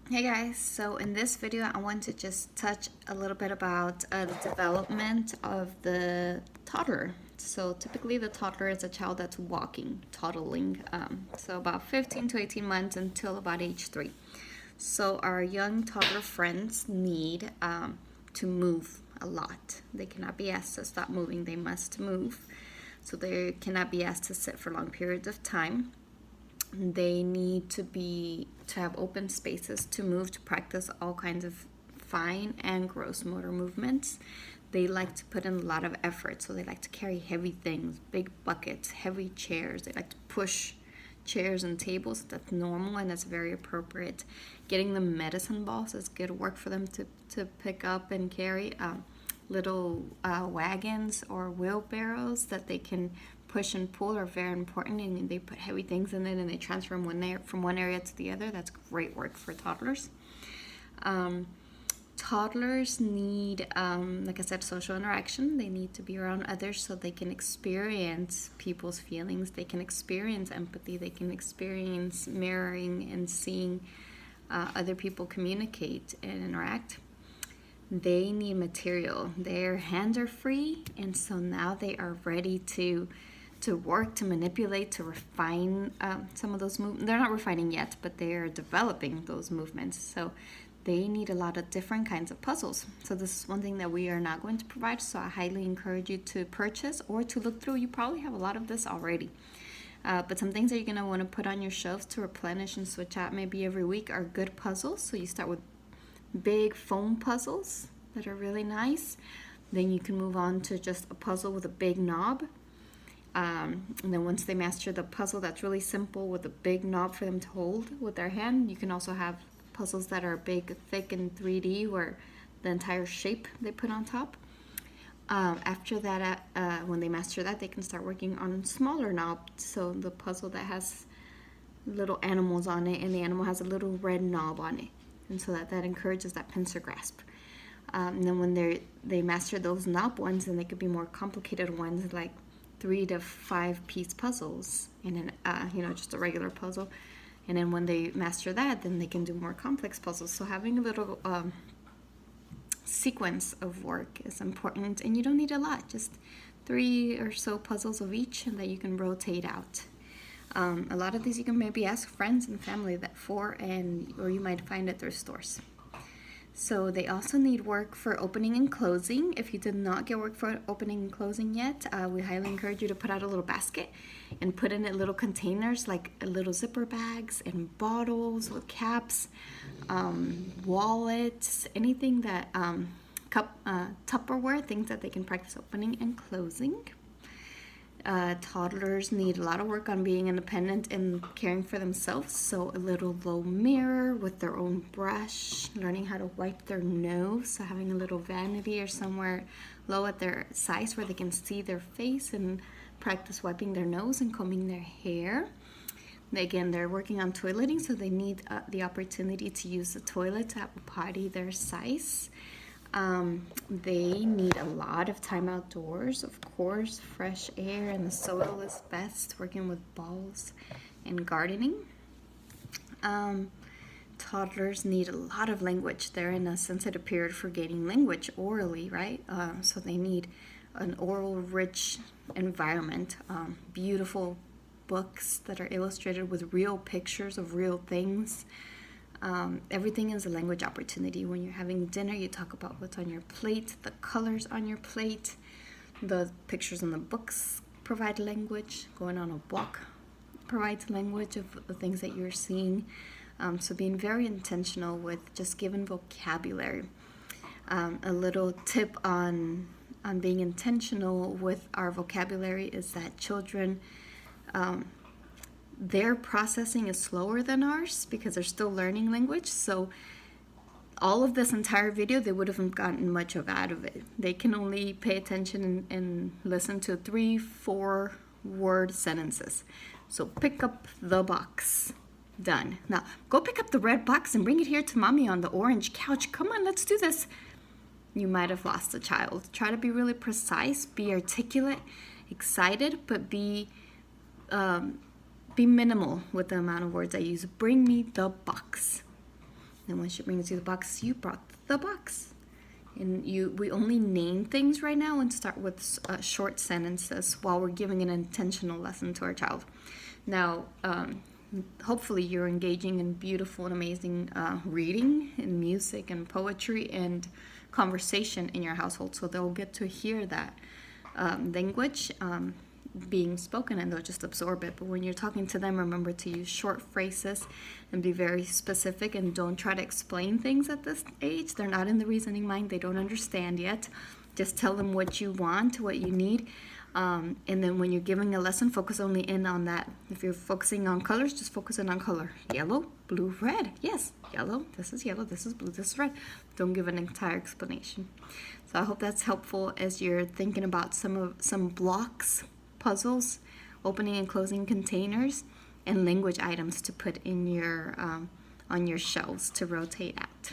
Hey guys, so in this video I want to just touch a little bit about the development of the toddler. So typically the toddler is a child that's walking, toddling, so about 15 to 18 months until about age 3. So our young toddler friends need to move a lot. They cannot be asked to stop moving, they must move. So they cannot be asked to sit for long periods of time. They need to have open spaces to move, to practice all kinds of fine and gross motor movements. They like to put in a lot of effort, so they like to carry heavy things, big buckets, heavy chairs. They like to push chairs and tables. That's normal and that's very appropriate. Getting the medicine balls is good work for them to pick up and carry. Little wagons or wheelbarrows that they can push and pull are very important, and they put heavy things in it and they transfer them from one area to the other. That's great work for toddlers. Toddlers need, like I said, social interaction. They need to be around others so they can experience people's feelings. They can experience empathy. They can experience mirroring and seeing other people communicate and interact. They need material. Their hands are free, and so now they are ready to work, to manipulate, to refine some of those movements. They're not refining yet, but they are developing those movements. So they need a lot of different kinds of puzzles. So this is one thing that we are not going to provide. So I highly encourage you to purchase or to look through. You probably have a lot of this already. But some things that you're going to want to put on your shelves to replenish and switch out maybe every week are good puzzles. So you start with big foam puzzles that are really nice. Then you can move on to just a puzzle with a big knob. And then once they master the puzzle that's really simple with a big knob for them to hold with their hand, you can also have puzzles that are big, thick, and 3D where the entire shape they put on top. After that, when they master that, they can start working on smaller knobs. So the puzzle that has little animals on it, and the animal has a little red knob on it. And so that encourages that pincer grasp. And then when they master those knob ones, then they could be more complicated ones like 3 to 5 piece puzzles, and then just a regular puzzle. And then when they master that, then they can do more complex puzzles. So having a little sequence of work is important, and you don't need a lot, just 3 or so puzzles of each, and that you can rotate out. A lot of these you can maybe ask friends and family or you might find at thrift stores. So they also need work for opening and closing. If you did not get work for opening and closing yet, we highly encourage you to put out a little basket and put in it little containers like little zipper bags and bottles with caps, wallets, anything that Tupperware, things that they can practice opening and closing. Toddlers need a lot of work on being independent and caring for themselves. So a little low mirror with their own brush, learning how to wipe their nose. So having a little vanity or somewhere low at their sides where they can see their face and practice wiping their nose and combing their hair. Again, they're working on toileting, so they need the opportunity to use the toilet to have a potty their size. They need a lot of time outdoors, of course, fresh air, and the soil is best, working with balls and gardening. Toddlers need a lot of language. They're in a sensitive period for gaining language orally, right? So they need an oral rich environment, beautiful books that are illustrated with real pictures of real things. Everything is a language opportunity. When you're having dinner, you talk about what's on your plate, the colors on your plate, the pictures in the books provide language. Going on a walk provides language of the things that you're seeing. So being very intentional with just given vocabulary. A little tip on being intentional with our vocabulary is that children, their processing is slower than ours because they're still learning language. So all of this entire video, they would have gotten much out of it. They can only pay attention and listen to 3-4 word sentences. So pick up the box. Done. Now go pick up the red box and bring it here to mommy on the orange couch. Come on, let's do this. You might have lost a child. Try to be really precise, be articulate, excited, but be minimal with the amount of words I use. Bring me the box. And when she brings you the box, you brought the box. And we only name things right now and start with short sentences while we're giving an intentional lesson to our child. Now, hopefully you're engaging in beautiful and amazing reading and music and poetry and conversation in your household, so they'll get to hear that language being spoken, and they'll just absorb it. But when you're talking to them, remember to use short phrases and be very specific, and don't try to explain things at this age. They're not in the reasoning mind. They don't understand yet. Just tell them what you want, what you need. And then when you're giving a lesson, focus only in on that. If you're focusing on colors, just focus in on color. Yellow, blue, red. Yes, yellow, this is blue, this is red. Don't give an entire explanation. So I hope that's helpful as you're thinking about some blocks, puzzles, opening and closing containers, and language items to put in your on your shelves to rotate out.